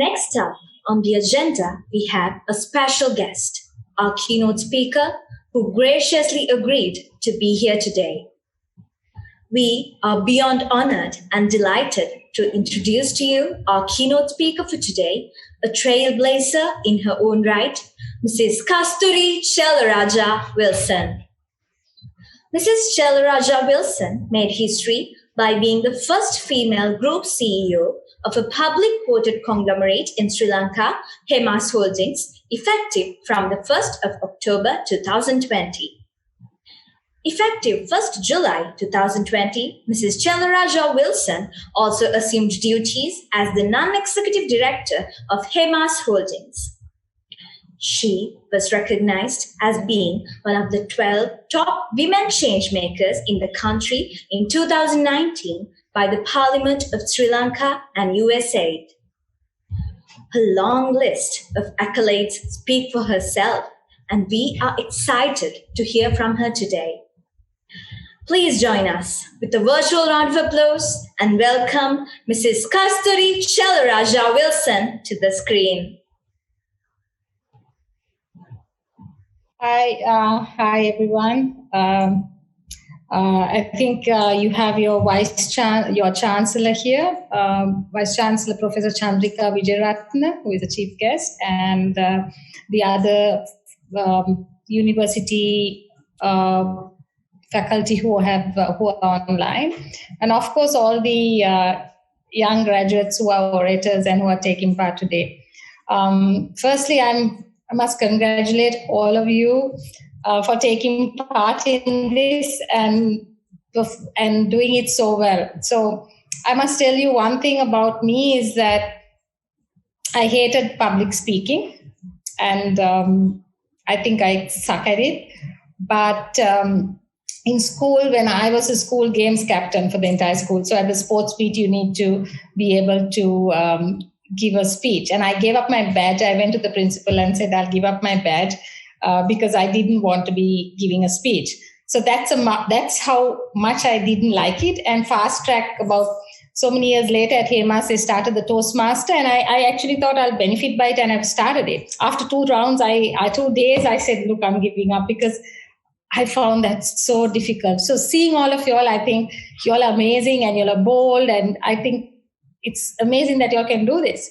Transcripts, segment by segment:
Next up on the agenda, we have a special guest, our keynote speaker, who graciously agreed to be here today. We are beyond honored and delighted to introduce to you our keynote speaker for today, a trailblazer in her own right, Mrs. Kasturi Chellaraja Wilson. Mrs. Chellaraja Wilson made history by being the first female group CEO of a public quoted conglomerate in Sri Lanka, Hemas Holdings, effective from the 1st of October 2020. Effective 1st July 2020, Mrs. Chellaraja Wilson also assumed duties as the non-executive director of Hemas Holdings. She was recognized as being one of the 12 top women changemakers in the country in 2019 by the Parliament of Sri Lanka and USAID. Her long list of accolades speak for herself, and we are excited to hear from her today. Please join us with a virtual round of applause and welcome Mrs. Kasturi Chellaraja Wilson to the screen. Hi everyone. I think you have your your Chancellor here, Vice Chancellor Professor Chandrika Wijeratne, who is the chief guest, and the other university faculty who are online, and of course all the young graduates who are orators and who are taking part today. Firstly, I must congratulate all of you for taking part in this and doing it so well. So I must tell you one thing about me is that I hated public speaking, and I think I suck at it. But in school, when I was a school games captain for the entire school, so at the sports meet, you need to be able to give a speech. And I gave up my badge. I went to the principal and said, I'll give up my badge because I didn't want to be giving a speech. So that's how much I didn't like it. And fast track, about so many years later at Hemas, I started the Toastmaster, and I actually thought I'll benefit by it, and I've started it. After 2 rounds, 2 days, I said, look, I'm giving up because I found that so difficult. So seeing all of y'all, I think y'all are amazing and y'all are bold, and I think it's amazing that y'all can do this.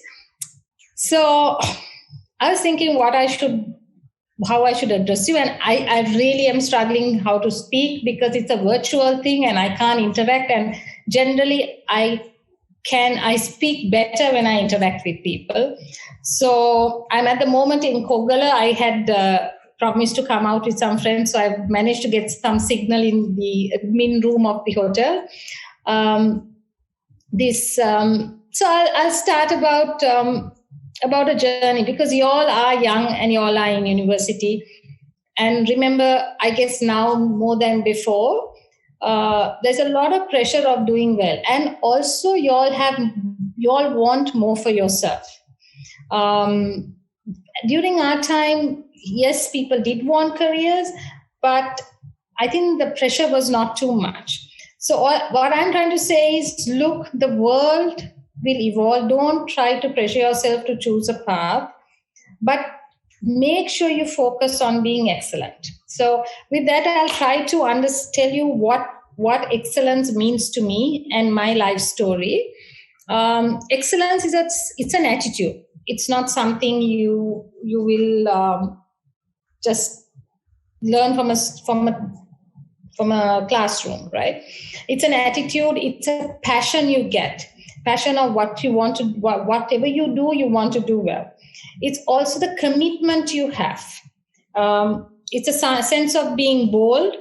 So I was thinking how I should address you, and I really am struggling how to speak because it's a virtual thing and I can't interact, and generally I speak better when I interact with people. So I'm at the moment in Kogala. I had promised to come out with some friends, so I've managed to get some signal in the admin room of the hotel. So I'll start about a journey, because you all are young and you all are in university. And remember, I guess now more than before, there's a lot of pressure of doing well. And also you all want more for yourself. During our time, yes, people did want careers, but I think the pressure was not too much. So what I'm trying to say is, look, the world will evolve. Don't try to pressure yourself to choose a path, but make sure you focus on being excellent. So with that, I'll try to tell you what excellence means to me and my life story. Excellence it's an attitude. It's not something you will just learn from a classroom, right? It's an attitude. It's a passion you get. Passion of what you want to, whatever you do, you want to do well. It's also the commitment you have. It's a sense of being bold.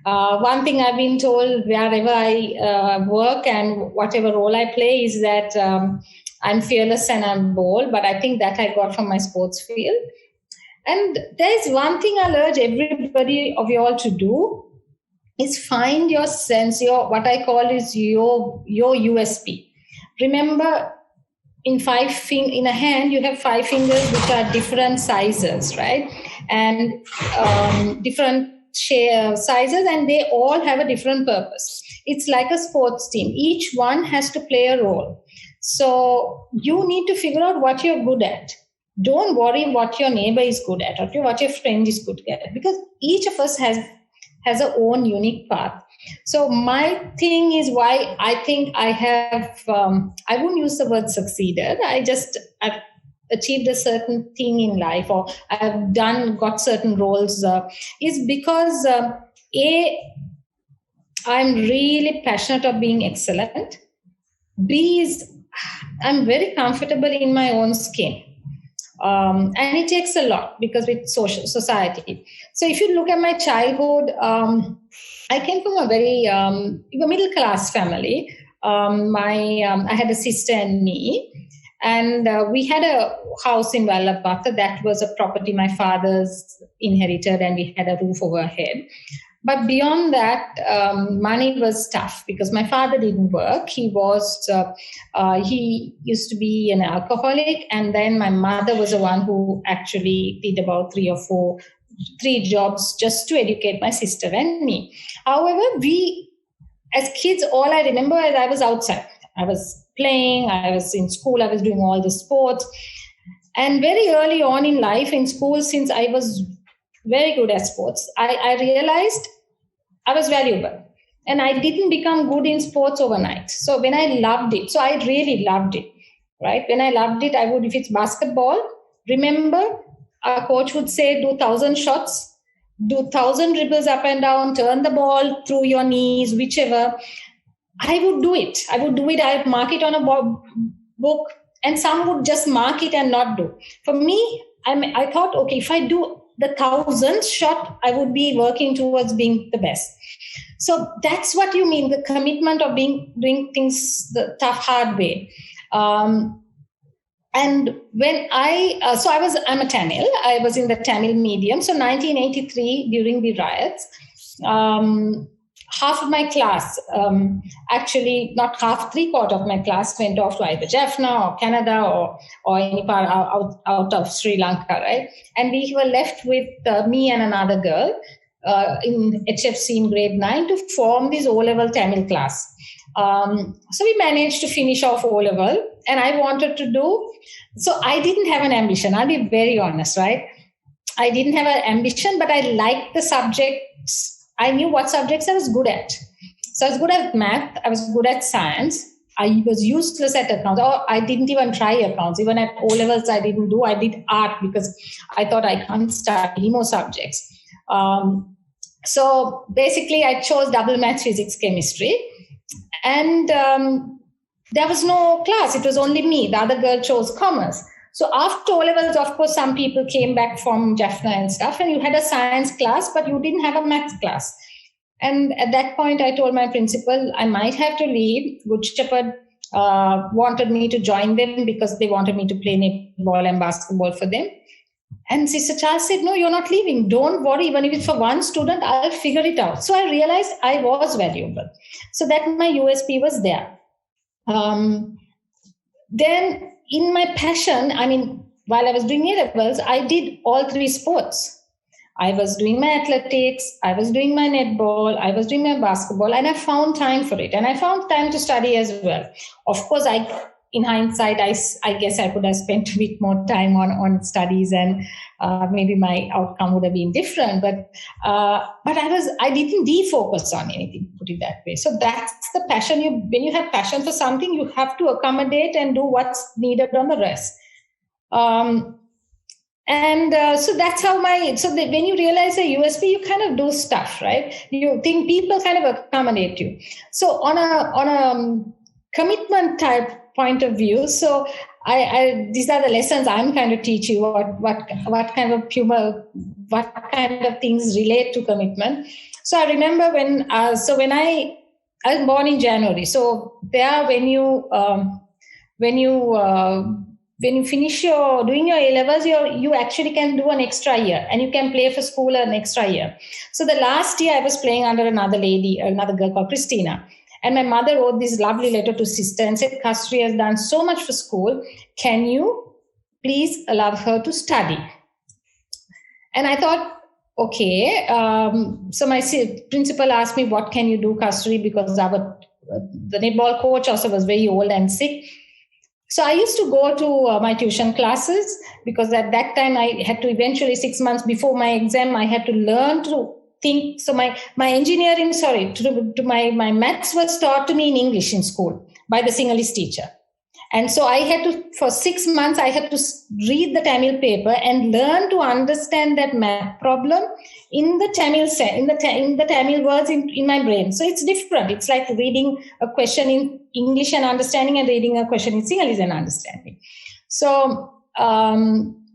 One thing I've been told wherever I work and whatever role I play is that I'm fearless and I'm bold, but I think that I got from my sports field. And there's one thing I'll urge everybody of you all to do is find your sense, what I call is your USP. Remember, in a hand, you have 5 fingers which are different sizes, right? And different sizes, and they all have a different purpose. It's like a sports team. Each one has to play a role. So you need to figure out what you're good at. Don't worry what your neighbor is good at or what your friend is good at, because each of us has our own unique path. So my thing is why I think I have, I wouldn't use the word succeeded. I've achieved a certain thing in life, or I've got certain roles, is because I'm really passionate of being excellent. B is I'm very comfortable in my own skin. And it takes a lot because with society. So if you look at my childhood, I came from a very middle class family. I had a sister and me, and we had a house in Vallabhata that was a property my father's inherited, and we had a roof over our head. But beyond that, money was tough because my father didn't work. He used to be an alcoholic. And then my mother was the one who actually did about three jobs just to educate my sister and me. However, as kids, all I remember is I was outside. I was playing, I was in school, I was doing all the sports. And very early on in life, in school, since I was very good at sports, I realized I was valuable, and I didn't become good in sports overnight. So when I loved it, so I really loved it, right? When I loved it, I would, if it's basketball, remember our coach would say, do 1,000 shots, do 1,000 dribbles up and down, turn the ball through your knees, whichever. I would do it. I'd mark it on a book, and some would just mark it and not do. For me, I thought, okay, if I do the 1,000th shot, I would be working towards being the best. So that's what you mean, the commitment of doing things the tough, hard way. And when I'm a Tamil. I was in the Tamil medium. So 1983, during the riots, half of my class, actually not half, 3/4 of my class went off to either Jaffna or Canada or any part out of Sri Lanka, right? And we were left with me and another girl in HFC in grade 9 to form this O-level Tamil class. So we managed to finish off O-level, and I wanted to do, so I didn't have an ambition. I'll be very honest, right? I didn't have an ambition, but I liked the subjects. I knew what subjects I was good at. So I was good at math. I was good at science. I was useless at accounts. Or I didn't even try accounts. Even at O-levels, I didn't do. I did art because I thought I can't study any more subjects. So basically, I chose double maths, physics, chemistry. And there was no class. It was only me. The other girl chose commerce. So after O-levels, of course, some people came back from Jaffna and stuff, and you had a science class, but you didn't have a maths class. And at that point, I told my principal, I might have to leave. Good Shepherd wanted me to join them because they wanted me to play netball and basketball for them. And Sister Charles said, no, you're not leaving. Don't worry. Even if it's for one student, I'll figure it out. So I realized I was valuable. So that my USP was there. Then in my passion, while I was doing A-levels, I did all 3 sports. I was doing my athletics, I was doing my netball, I was doing my basketball, and I found time for it. And I found time to study as well. Of course, in hindsight, I guess I could have spent a bit more time on studies, and maybe my outcome would have been different. But I didn't defocus on anything, put it that way. So that's the passion. When you have passion for something, you have to accommodate and do what's needed on the rest. So that's how when you realize a USP, you kind of do stuff, right? You think people kind of accommodate you. So on a commitment type point of view, so these are the lessons I'm kind of teach you what kind of things relate to commitment. So I remember when I was born in January. So there, when you finish doing your A-levels, you actually can do an extra year, and you can play for school an extra year. So the last year I was playing under another girl called Christina. And my mother wrote this lovely letter to sister and said, Kasturi has done so much for school. Can you please allow her to study? And I thought, okay. So my principal asked me, what can you do, Kasturi? Because the netball coach also was very old and sick. So I used to go to my tuition classes, because at that time I had to eventually, 6 months before my exam, I had to learn to think. So my maths was taught to me in English in school by the Sinhalese teacher. And so I had to, for 6 months, I had to read the Tamil paper and learn to understand that math problem in the Tamil in the Tamil words in my brain. So it's different. It's like reading a question in English and understanding, and reading a question in Sinhalese and understanding. So,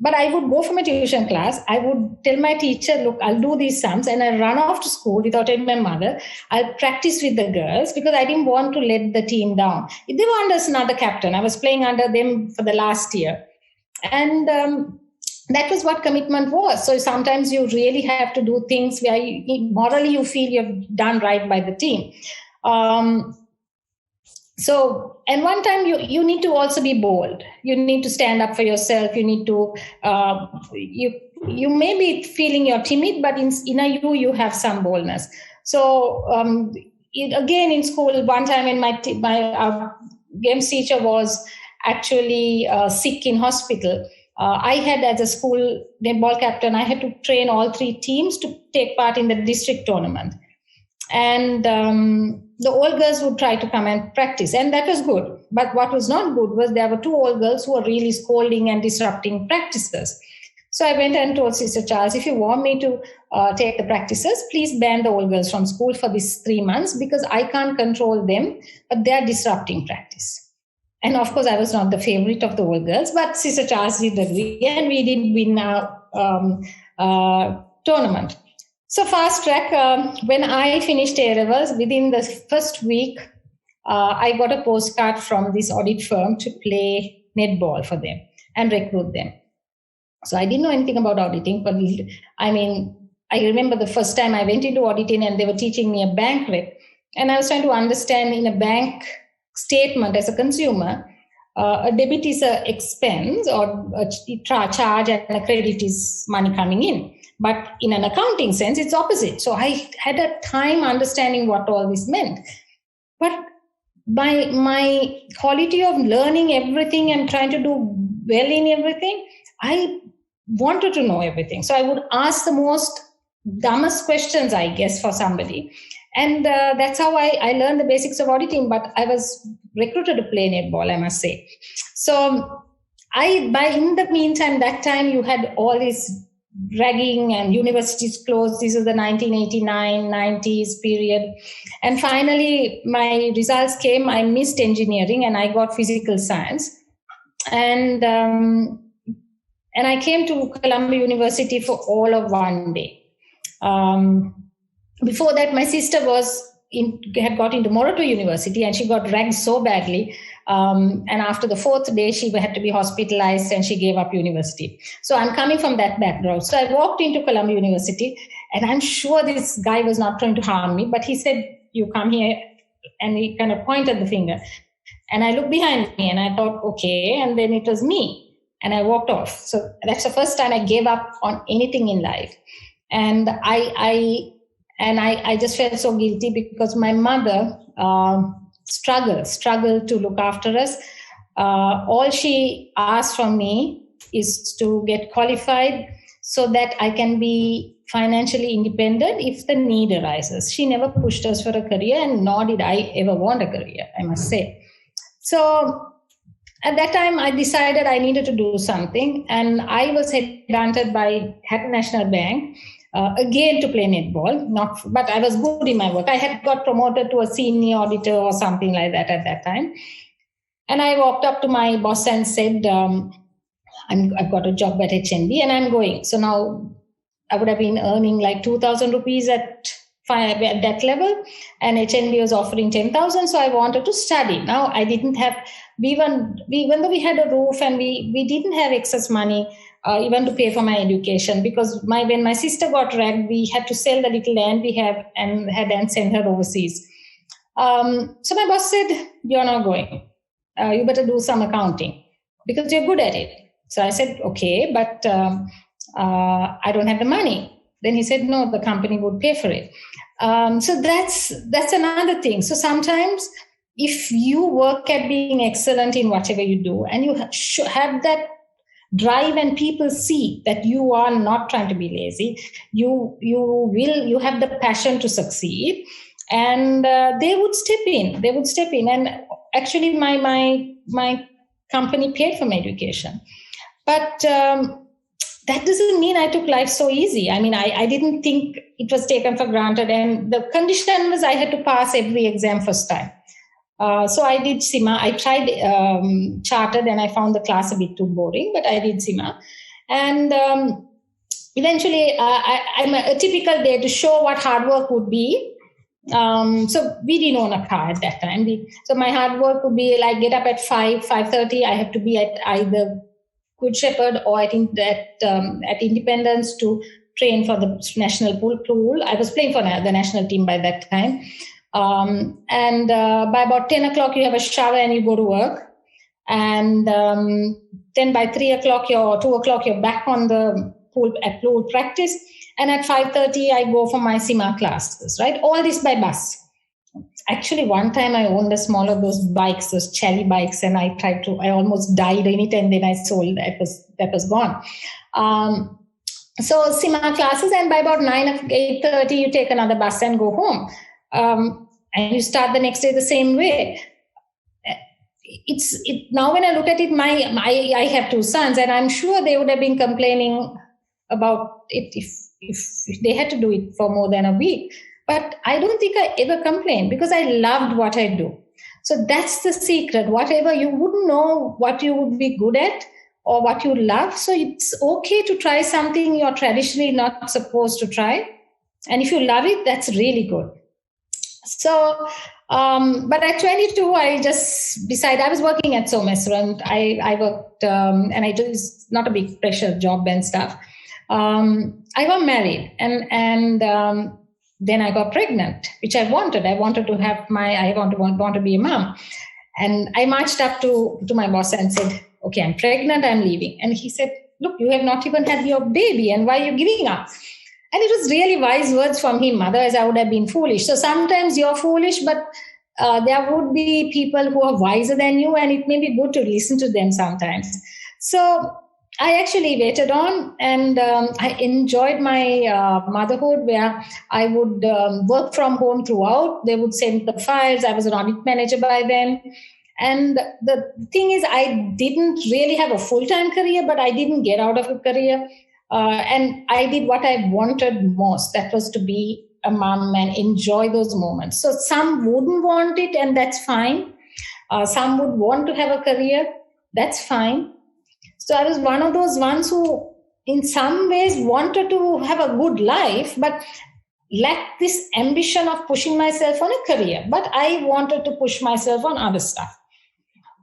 but I would go for my tuition class. I would tell my teacher, look, I'll do these sums, and I run off to school without telling my mother. I'll practice with the girls because I didn't want to let the team down. They were under another captain. I was playing under them for the last year. And that was what commitment was. So sometimes you really have to do things where morally you feel you've done right by the team. So, and one time you need to also be bold. You need to stand up for yourself. You need to, you may be feeling you're timid, but in you have some boldness. So, again, in school, one time when my games teacher was actually sick in hospital, I had, as a school netball captain, I had to train all 3 teams to take part in the district tournament. And the old girls would try to come and practice, and that was good. But what was not good was there were 2 old girls who were really scolding and disrupting practices. So I went and told Sister Charles, if you want me to take the practices, please ban the old girls from school for these 3 months, because I can't control them, but they're disrupting practice. And of course, I was not the favorite of the old girls, but Sister Charles did agree, and we did win our tournament. So fast track, when I finished A-levels, within the first week, I got a postcard from this audit firm to play netball for them and recruit them. So I didn't know anything about auditing, but I mean, I remember the first time I went into auditing and they were teaching me a bank rep, and I was trying to understand in a bank statement as a consumer, a debit is an expense or a charge, and a credit is money coming in. But in an accounting sense, it's opposite. So I had a time understanding what all this meant. But by my quality of learning everything and trying to do well in everything, I wanted to know everything. So I would ask the most dumbest questions, I guess, for somebody. And that's how I learned the basics of auditing. But I was recruited to play netball, I must say. So in the meantime, that time you had all this ragging and universities closed. This is the 1989, 90s period. And finally, my results came. I missed engineering and I got physical science. And I came to Columbia University for all of one day. Before that, my sister had got into Morato University, and she got ragged so badly. And after the 4th day, she had to be hospitalized and she gave up university. So I'm coming from that background. So I walked into Columbia University, and I'm sure this guy was not trying to harm me, but he said, you come here, and he kind of pointed the finger. And I looked behind me and I thought, okay, and then it was me. And I walked off. So that's the first time I gave up on anything in life. And I just felt so guilty because my mother struggled to look after us. All she asked from me is to get qualified so that I can be financially independent if the need arises. She never pushed us for a career, and nor did I ever want a career, I must say. So at that time, I decided I needed to do something, and I was headhunted by Hatton National Bank again to play netball. But I was good in my work. I had got promoted to a senior auditor or something like that at that time. And I walked up to my boss and said, I've got a job at HNB and I'm going. So now I would have been earning like 2,000 rupees at that level, and HNB was offering 10,000. So I wanted to study. Now I didn't have, even though we had a roof and we didn't have excess money, even to pay for my education, because when my sister got ragged, we had to sell the little land we have and send her overseas. So my boss said, you're not going. You better do some accounting because you're good at it. So I said, okay, but I don't have the money. Then he said, no, the company would pay for it. So that's another thing. So sometimes if you work at being excellent in whatever you do, and you have that drive, and people see that you are not trying to be lazy, you have the passion to succeed, and they would step in. And actually my company paid for my education, but that doesn't mean I took life so easy. I mean, I didn't think it was taken for granted, and the condition was I had to pass every exam first time. So I did CIMA. I tried chartered, and I found the class a bit too boring, but I did CIMA. And eventually, I'm a typical day to show what hard work would be. So we didn't own a car at that time. So my hard work would be like get up at 5:30. I have to be at either Good Shepherd or I think that at Independence to train for the national pool. I was playing for the national team by that time. And by about 10 o'clock, you have a shower and you go to work. And then by 3 o'clock or 2 o'clock, you're back on the pool at pool practice. And at 5:30, I go for my CIMA classes, right? All this by bus. Actually, one time I owned a small of those bikes, those Chelly bikes, and I almost died in it, and then I sold that was gone. So CIMA classes, and by about 8:30, you take another bus and go home. And you start the next day the same way. Now when I look at it, I have two sons, and I'm sure they would have been complaining about it if they had to do it for more than a week. But I don't think I ever complained because I loved what I do. So that's the secret. Whatever you wouldn't know what you would be good at or what you love. So it's okay to try something you're traditionally not supposed to try. And if you love it, that's really good. So, but at 22, I just decided I was working at some restaurant. I worked, and I just not a big pressure job and stuff. I got married, and then I got pregnant, which I wanted. I wanted to have I want to be a mom. And I marched up to my boss and said, okay, I'm pregnant, I'm leaving. And he said, look, you have not even had your baby, and why are you giving up? And it was really wise words from him. Otherwise, I would have been foolish. So sometimes you're foolish, but there would be people who are wiser than you, and it may be good to listen to them sometimes. So I actually waited on, and I enjoyed my motherhood, where I would work from home throughout. They would send the files. I was an audit manager by then. And the thing is, I didn't really have a full-time career, but I didn't get out of a career. And I did what I wanted most. That was to be a mom and enjoy those moments. So some wouldn't want it, and that's fine. Some would want to have a career. That's fine. So I was one of those ones who, in some ways, wanted to have a good life, but lacked this ambition of pushing myself on a career. But I wanted to push myself on other stuff.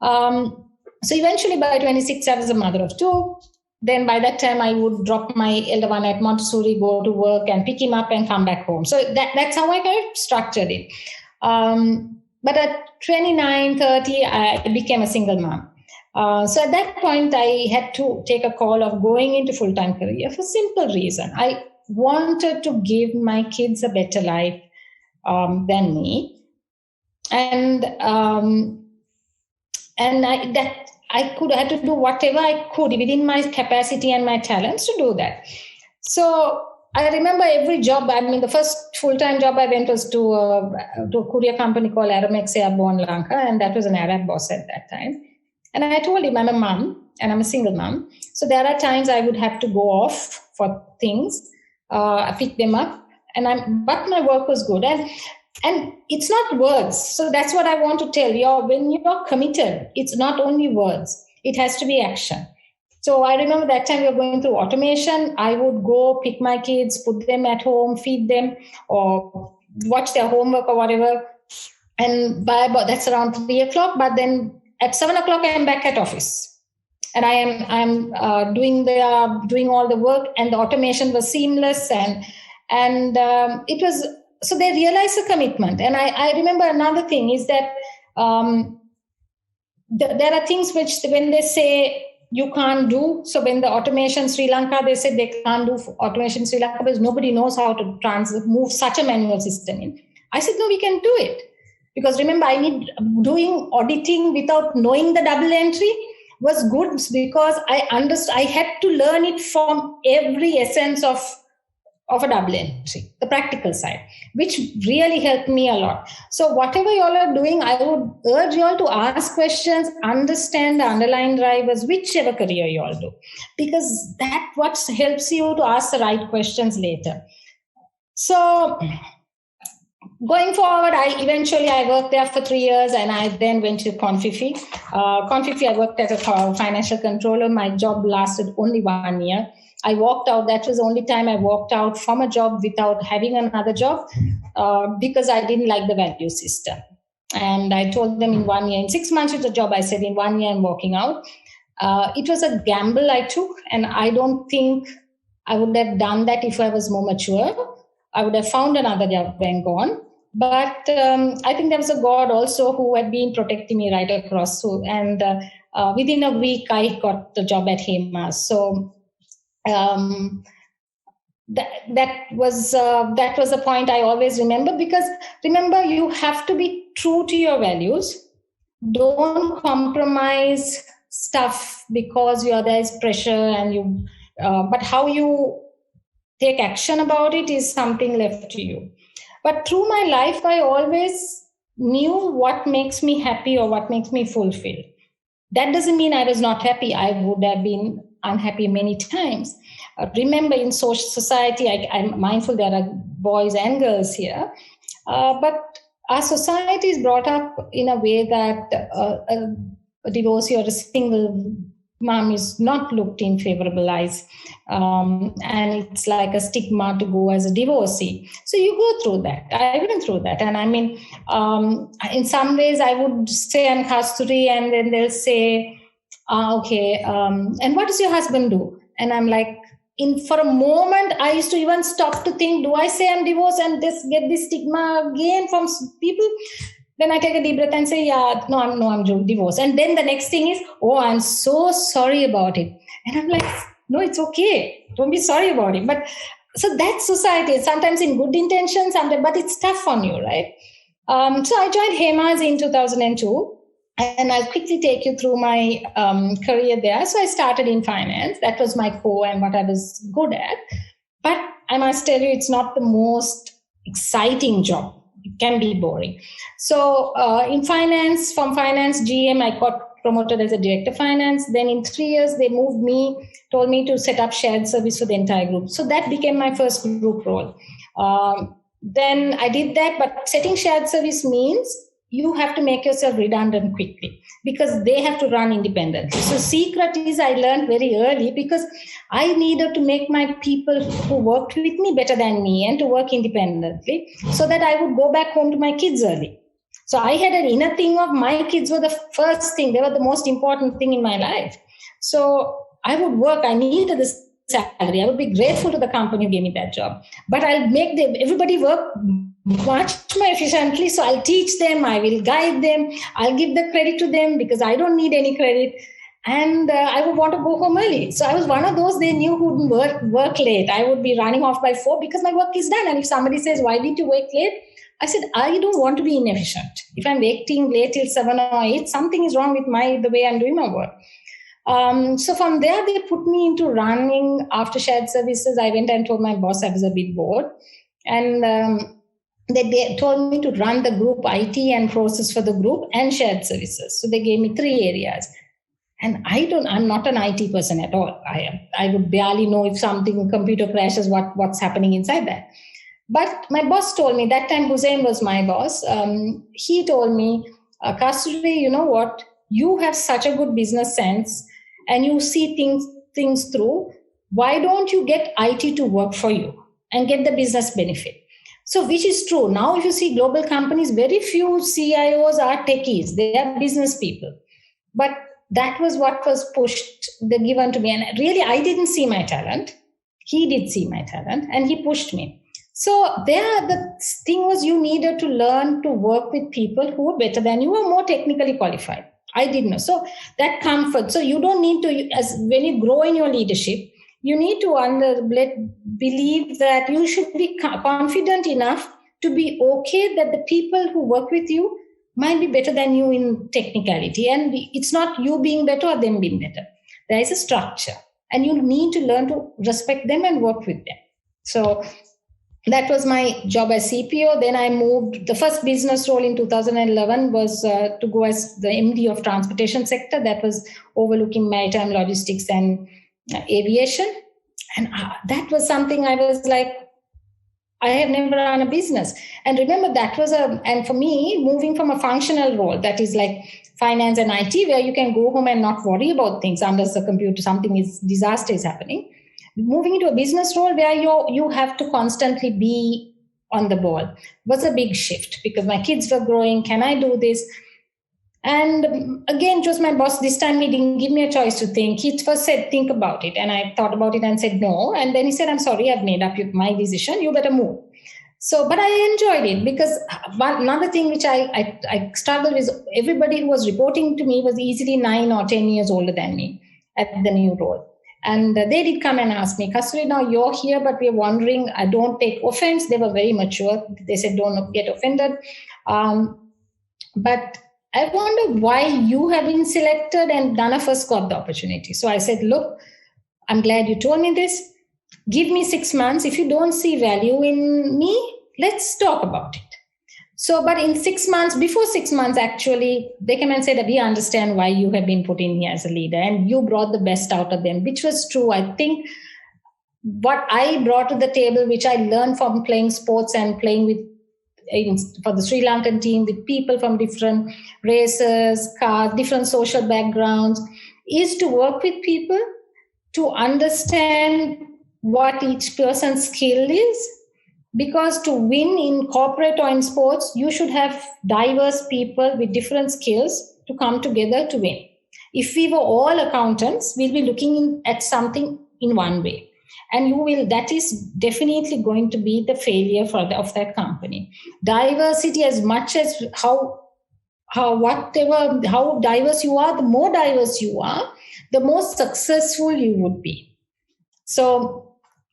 So eventually, by 26, I was a mother of two. Then by that time, I would drop my elder one at Montessori, go to work and pick him up and come back home. So that's how I kind of structured it. But at 29, 30, I became a single mom. So at that point, I had to take a call of going into full-time career for a simple reason. I wanted to give my kids a better life than me. And I had to do whatever I could within my capacity and my talents to do that. So I remember every job. I mean, the first full-time job I went was to a courier company called Aramex Airborne Lanka, and that was an Arab boss at that time. And I told him I'm a mom and I'm a single mom. So there are times I would have to go off for things, pick them up, but my work was good. And it's not words. So that's what I want to tell you. When you're committed, it's not only words. It has to be action. So I remember that time we were going through automation. I would go pick my kids, put them at home, feed them, or watch their homework or whatever. And that's around 3 o'clock. But then at 7 o'clock, I'm back at office. And I'm doing all the work, and the automation was seamless. And it was... So they realize the commitment. And I remember another thing is that there are things which when they say you can't do. So when the automation Sri Lanka, they said they can't do automation Sri Lanka because nobody knows how to move such a manual system in. I said, no, we can do it. Because remember, doing auditing without knowing the double entry was good, because I had to learn it from every essence of a double entry, the practical side, which really helped me a lot. So whatever you all are doing, I would urge you all to ask questions, understand the underlying drivers, whichever career you all do, because that what helps you to ask the right questions later. So going forward, I worked there for 3 years, and I then went to Confifi. Confifi, I worked as a financial controller. My job lasted only 1 year. I walked out. That was the only time I walked out from a job without having another job, because I didn't like the value system. And I told them in 1 year, in 6 months with the job, I said in 1 year I'm walking out. It was a gamble I took, and I don't think I would have done that if I was more mature. I would have found another job and gone. But I think there was a God also who had been protecting me right across. So, and within a week, I got the job at HEMA. So that was the point I always remember, because remember, you have to be true to your values. Don't compromise stuff because there's pressure and you. But how you take action about it is something left to you. But through my life, I always knew what makes me happy or what makes me fulfilled. That doesn't mean I was not happy. I would have been unhappy many times. Remember, in social society, I'm mindful there are boys and girls here, but our society is brought up in a way that a divorcee or a single mom is not looked in favorable eyes, and it's like a stigma to go as a divorcee. So you go through that. I went through that, and I mean, in some ways, I would say I'm Kasturi, and then they'll say, "Okay, and what does your husband do?" And I'm like, for a moment, I used to even stop to think, do I say I'm divorced and just get this stigma again from people? Then I take a deep breath and say, I'm divorced. And then the next thing is, I'm so sorry about it. And I'm like, no, it's okay. Don't be sorry about it. But so that's society, sometimes in good intention, sometimes, but it's tough on you, right? So I joined HEMA's in 2002. And I'll quickly take you through my career there. So I started in finance. That was my core and what I was good at. But I must tell you, it's not the most exciting job. It can be boring. So in finance, from finance GM, I got promoted as a director of finance. Then in 3 years, they told me to set up shared service for the entire group. So that became my first group role. Then I did that. But setting shared service means you have to make yourself redundant quickly because they have to run independently. So secret is I learned very early because I needed to make my people who worked with me better than me and to work independently so that I would go back home to my kids early. So I had an inner thing of my kids were the first thing. They were the most important thing in my life. So I would work. I needed this salary. I would be grateful to the company who gave me that job. But I'll make everybody work much more efficiently. So I'll teach them, I will guide them, I'll give the credit to them because I don't need any credit. And I would want to go home early. So I was one of those they knew who would work late. I would be running off by 4 because my work is done. And if somebody says, why did you work late? I said, I don't want to be inefficient. If I'm waiting late till 7 or 8, something is wrong with the way I'm doing my work. So from there, they put me into running after shared services. I went and told my boss I was a bit bored. And they told me to run the group IT and process for the group and shared services. So they gave me 3 areas. And I'm not an IT person at all. I would barely know if computer crashes, what's happening inside that. But my boss told me, that time Hussein was my boss. He told me, Kasturi, you know what? You have such a good business sense and you see things through. Why don't you get IT to work for you and get the business benefit? So which is true. Now, if you see global companies, very few CIOs are techies. They are business people. But that was what was given to me. And really, I didn't see my talent. He did see my talent and he pushed me. So the thing was you needed to learn to work with people who were better than you or more technically qualified. I didn't know. So that comfort. So you don't need to, when you grow in your leadership, you need to believe that you should be confident enough to be okay that the people who work with you might be better than you in technicality. And it's not you being better or them being better. There is a structure, and you need to learn to respect them and work with them. So that was my job as CPO. Then I moved. The first business role in 2011 was to go as the MD of transportation sector. That was overlooking maritime logistics and aviation. And that was something I was like, I have never run a business. And remember, that was and for me, moving from a functional role, that is like finance and IT, where you can go home and not worry about things unless the computer, disaster is happening. Moving into a business role where you have to constantly be on the ball was a big shift, because my kids were growing. Can I do this? And again, it was my boss. This time he didn't give me a choice to think. He first said, think about it. And I thought about it and said, no. And then he said, I'm sorry, I've made up my decision. You better move. So, but I enjoyed it, because another thing which I struggled with, everybody who was reporting to me was easily 9 or 10 years older than me at the new role. And they did come and ask me, Kasturi, now you're here, but we're wondering, I don't take offense. They were very mature. They said, don't get offended. But I wonder why you have been selected and none of us got the opportunity. So I said, look, I'm glad you told me this. Give me 6 months. If you don't see value in me, let's talk about it. So, but in 6 months, before 6 months, actually, they came and said that we understand why you have been put in here as a leader and you brought the best out of them, which was true. I think what I brought to the table, which I learned from playing sports and playing with for the Sri Lankan team with people from different races, different social backgrounds, is to work with people, to understand what each person's skill is. Because to win in corporate or in sports, you should have diverse people with different skills to come together to win. If we were all accountants, we'll be looking at something in one way. And that is definitely going to be the failure of that company. Diversity, as much as how diverse you are, the more diverse you are, the more successful you would be. So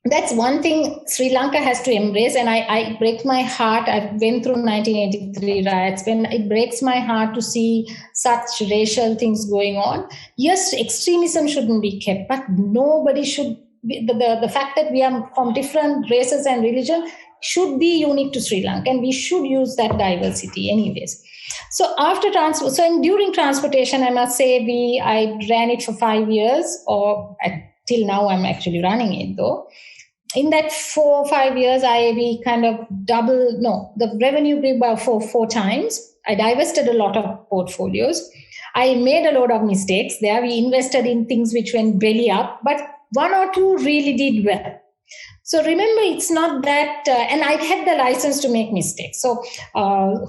that's one thing Sri Lanka has to embrace. And it breaks my heart. I've been through 1983 riots. It breaks my heart to see such racial things going on. Yes, extremism shouldn't be kept, but nobody should. The fact that we are from different races and religion should be unique to Sri Lanka, and we should use that diversity anyways. So during transportation, I must say I ran it for 5 years, till now I'm actually running it though. In that 4 or 5 years, we kind of the revenue grew by four times. I divested a lot of portfolios. I made a lot of mistakes there. We invested in things which went belly up, but 1 or 2 really did well. So remember, it's not that, and I had the license to make mistakes. So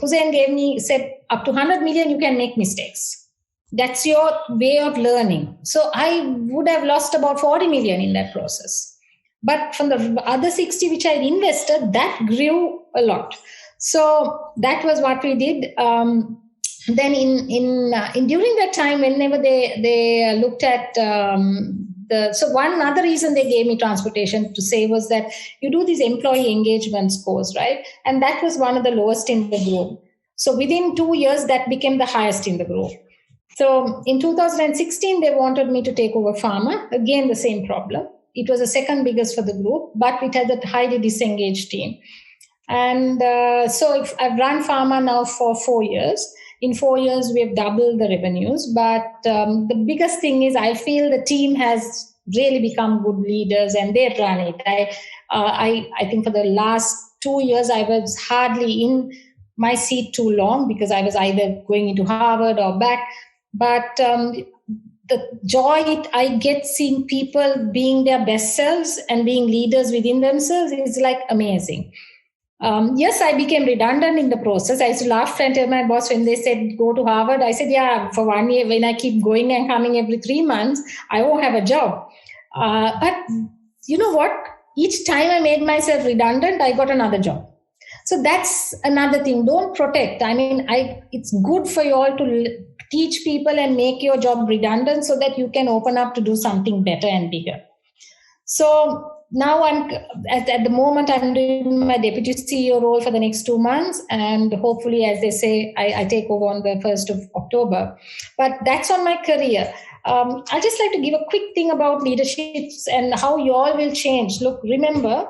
Hussein said, up to 100 million, you can make mistakes. That's your way of learning. So I would have lost about 40 million in that process. But from the other 60 which I invested, that grew a lot. So that was what we did. Then during that time, whenever they looked at so one other reason they gave me transportation to say was that you do these employee engagement scores, right? And that was one of the lowest in the group. So within 2 years, that became the highest in the group. So in 2016, they wanted me to take over pharma. Again, the same problem. It was the second biggest for the group, but it had a highly disengaged team. And so I've run pharma now for 4 years. In 4 years, we have doubled the revenues. But the biggest thing is I feel the team has really become good leaders and they run it. I think for the last 2 years, I was hardly in my seat too long because I was either going into Harvard or back. But the joy I get seeing people being their best selves and being leaders within themselves is like amazing. Yes, I became redundant in the process. I used to laugh and tell my boss when they said, go to Harvard. I said, yeah, for 1 year, when I keep going and coming every 3 months, I won't have a job. But you know what? Each time I made myself redundant, I got another job. So that's another thing. Don't protect. I mean, it's good for you all to teach people and make your job redundant so that you can open up to do something better and bigger. So now I'm at the moment I'm doing my deputy CEO role for the next 2 months, and hopefully, as they say, I take over on the 1st of October. But that's on my career. I just like to give a quick thing about leaderships and how you all will change. Look, remember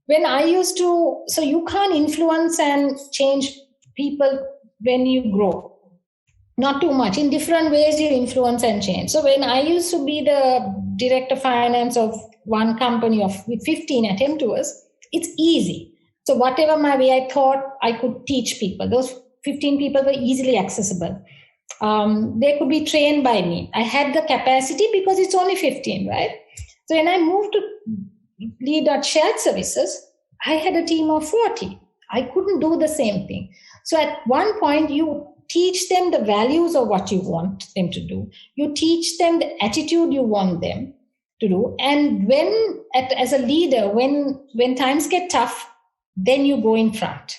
when I used to, so you can't influence and change people when you grow. Not too much. In different ways, you influence and change. So when I used to be the director of finance of one company with 15 attempters, it's easy. So whatever my way I thought, I could teach people. Those 15 people were easily accessible. They could be trained by me. I had the capacity because it's only 15, right? So when I moved to lead at shared services, I had a team of 40. I couldn't do the same thing. So at one point, you teach them the values of what you want them to do. You teach them the attitude you want them to do. And as a leader, when times get tough, then you go in front.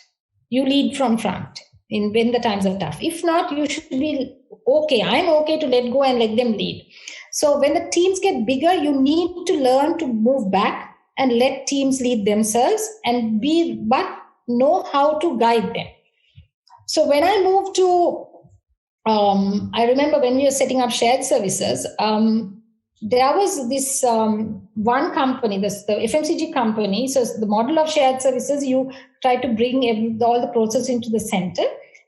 You lead from front when the times are tough. If not, you should be okay. I'm okay to let go and let them lead. So when the teams get bigger, you need to learn to move back and let teams lead themselves but know how to guide them. So when I moved to, I remember when we were setting up shared services, there was this one company, the FMCG company. So the model of shared services, you try to bring all the process into the center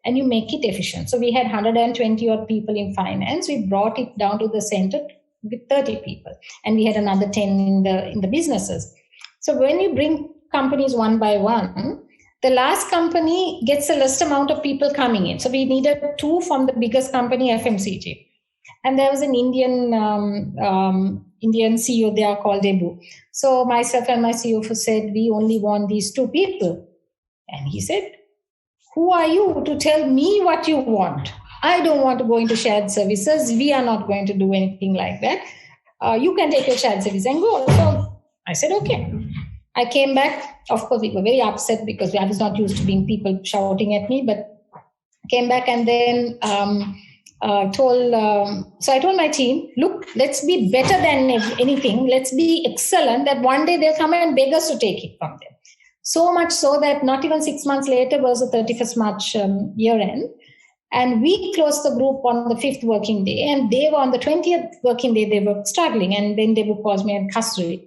and you make it efficient. So we had 120 odd people in finance. We brought it down to the center with 30 people, and we had another 10 in the businesses. So when you bring companies one by one, the last company gets the least amount of people coming in. So we needed 2 from the biggest company, FMCG. And there was an Indian CEO there called Debu. So myself and my CEO said, we only want these 2 people. And he said, who are you to tell me what you want? I don't want to go into shared services. We are not going to do anything like that. You can take your shared service and go. So I said, okay. I came back. Of course, we were very upset because I was not used to being people shouting at me, but came back and then I told my team, look, let's be better than anything. Let's be excellent that one day they'll come and beg us to take it from them. So much so that not even 6 months later was the 31st March year end. And we closed the group on the 5th working day, and they were on the 20th working day, they were struggling. And then they would call me and Kasturi,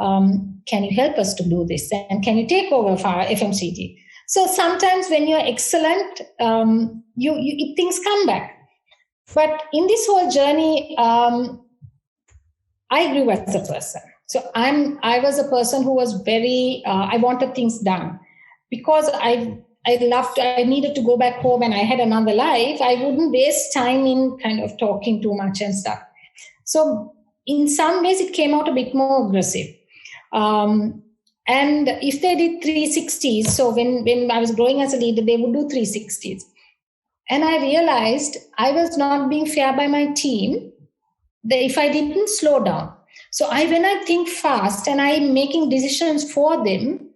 can you help us to do this? And can you take over for our FMCG? So sometimes when you're excellent, things come back. But in this whole journey, I grew as a person. So I was a person who was very, I wanted things done. Because I needed to go back home and I had another life, I wouldn't waste time in kind of talking too much and stuff. So in some ways, it came out a bit more aggressive. And if they did 360s, so when I was growing as a leader, they would do 360s. And I realized I was not being fair by my team if I didn't slow down. So when I think fast and I'm making decisions for them,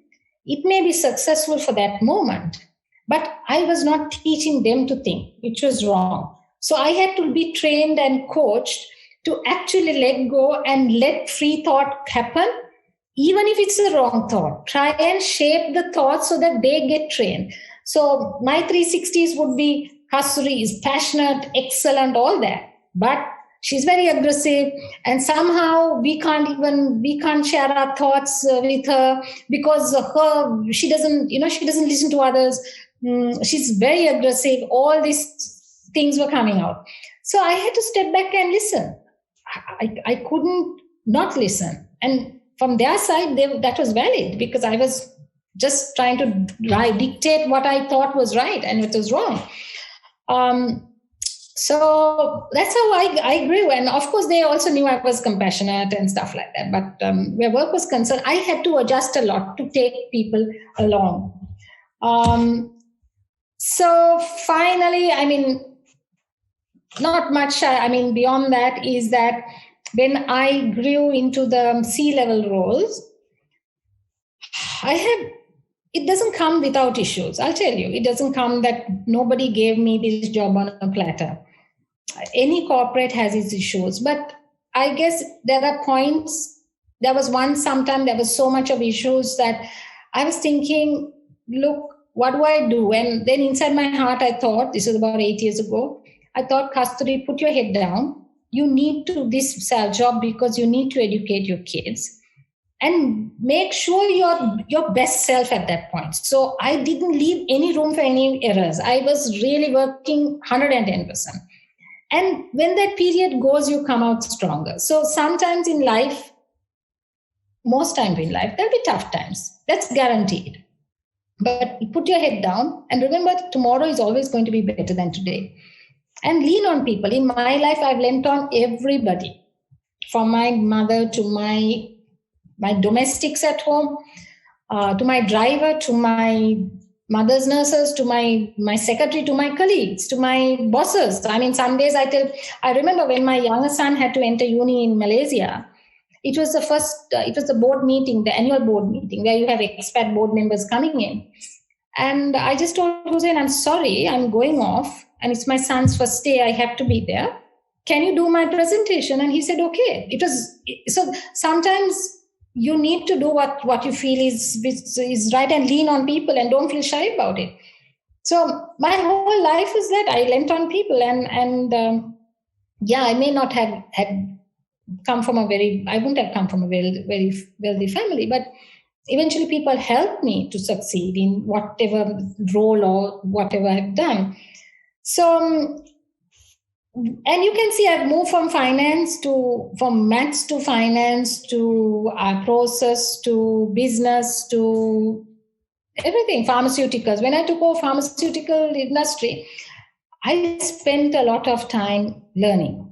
it may be successful for that moment, but I was not teaching them to think, which was wrong. So I had to be trained and coached to actually let go and let free thought happen, even if it's the wrong thought. Try and shape the thought so that they get trained. So my 360s would be, Kasturi is passionate, excellent, all that, but she's very aggressive, and somehow we can't share our thoughts with her because she doesn't listen to others. She's very aggressive. All these things were coming out. So I had to step back and listen. I couldn't not listen. And from their side, that was valid because I was just trying to dictate what I thought was right and what was wrong. So that's how I grew. And of course, they also knew I was compassionate and stuff like that. But where work was concerned, I had to adjust a lot to take people along. So finally, not much. Beyond that is that when I grew into the C-level roles, it doesn't come without issues. I'll tell you, it doesn't come that nobody gave me this job on a platter. Any corporate has its issues, but I guess there are points There was sometime there was so much of issues that I was thinking, look, what do I do? And then inside my heart, I thought, this is about 8 years ago, I thought, Kasturi, put your head down. You need to do this job because you need to educate your kids and make sure you're your best self at that point. So I didn't leave any room for any errors. I was really working 110%. And when that period goes, you come out stronger. So sometimes in life, most times in life, there'll be tough times. That's guaranteed. But put your head down and remember tomorrow is always going to be better than today. And lean on people. In my life, I've leaned on everybody, from my mother to my domestics at home, to my driver, to my mother's nurses, to my secretary, to my colleagues, to my bosses. I mean, some days I remember when my younger son had to enter uni in Malaysia, it was the board meeting, the annual board meeting where you have expat board members coming in. And I just told Hussein, I'm sorry, I'm going off and it's my son's first day. I have to be there. Can you do my presentation? And he said, okay. So sometimes you need to do what you feel is right and lean on people and don't feel shy about it. So my whole life is that I leant on people and I may not have come from I wouldn't have come from a very, very wealthy family, but eventually people helped me to succeed in whatever role or whatever I've done. So, and you can see I've moved from maths to finance to process to business to everything, pharmaceuticals. When I took over pharmaceutical industry, I spent a lot of time learning.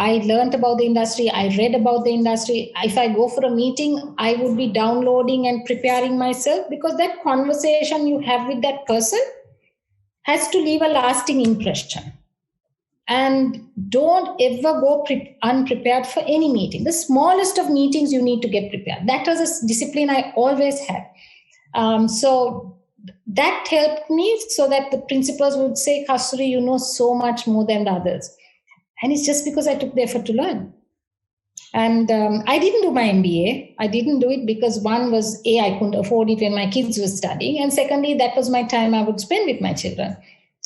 I learned about the industry. I read about the industry. If I go for a meeting, I would be downloading and preparing myself because that conversation you have with that person has to leave a lasting impression. And don't ever go unprepared for any meeting. The smallest of meetings, you need to get prepared. That was a discipline I always had. So that helped me so that the principals would say, Kasturi, you know so much more than the others. And it's just because I took the effort to learn. And I didn't do my MBA. I didn't do it because one was, I couldn't afford it when my kids were studying. And secondly, that was my time I would spend with my children.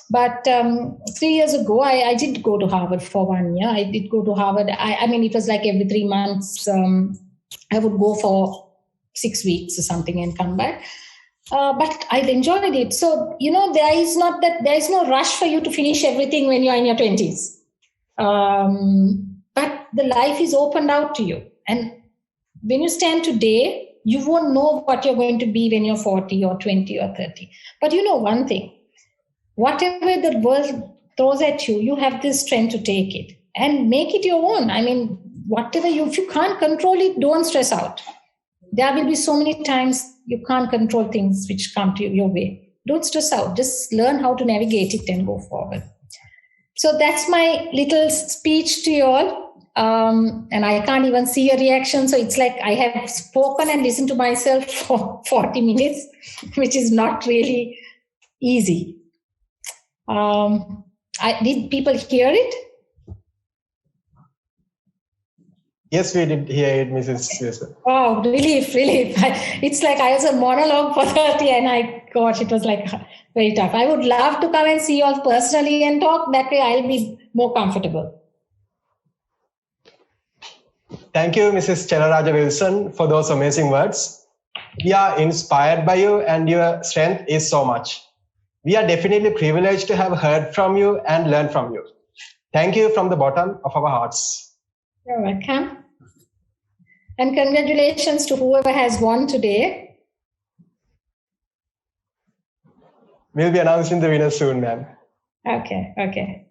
But 3 years ago, I did go to Harvard for 1 year. I did go to Harvard. I mean, it was like every 3 months, I would go for 6 weeks or something and come back. But I enjoyed it. So, there is no rush for you to finish everything when you're in your 20s. But the life is opened out to you. And when you stand today, you won't know what you're going to be when you're 40 or 20 or 30. But you know one thing, whatever the world throws at you, you have this strength to take it and make it your own. I mean, if you can't control it, don't stress out. There will be so many times you can't control things which come to your way. Don't stress out. Just learn how to navigate it and go forward. So that's my little speech to you all. And I can't even see a reaction. So it's like I have spoken and listened to myself for 40 minutes, which is not really easy. Did people hear it? Yes, we did hear it, Mrs. Wilson. Oh, relief. It's like I was a monologue for 30 and it was like very tough. I would love to come and see you all personally and talk. That way I'll be more comfortable. Thank you, Mrs. Chellaraja Wilson, for those amazing words. We are inspired by you and your strength is so much. We are definitely privileged to have heard from you and learned from you. Thank you from the bottom of our hearts. You're welcome. And congratulations to whoever has won today. We'll be announcing the winner soon, ma'am. Okay.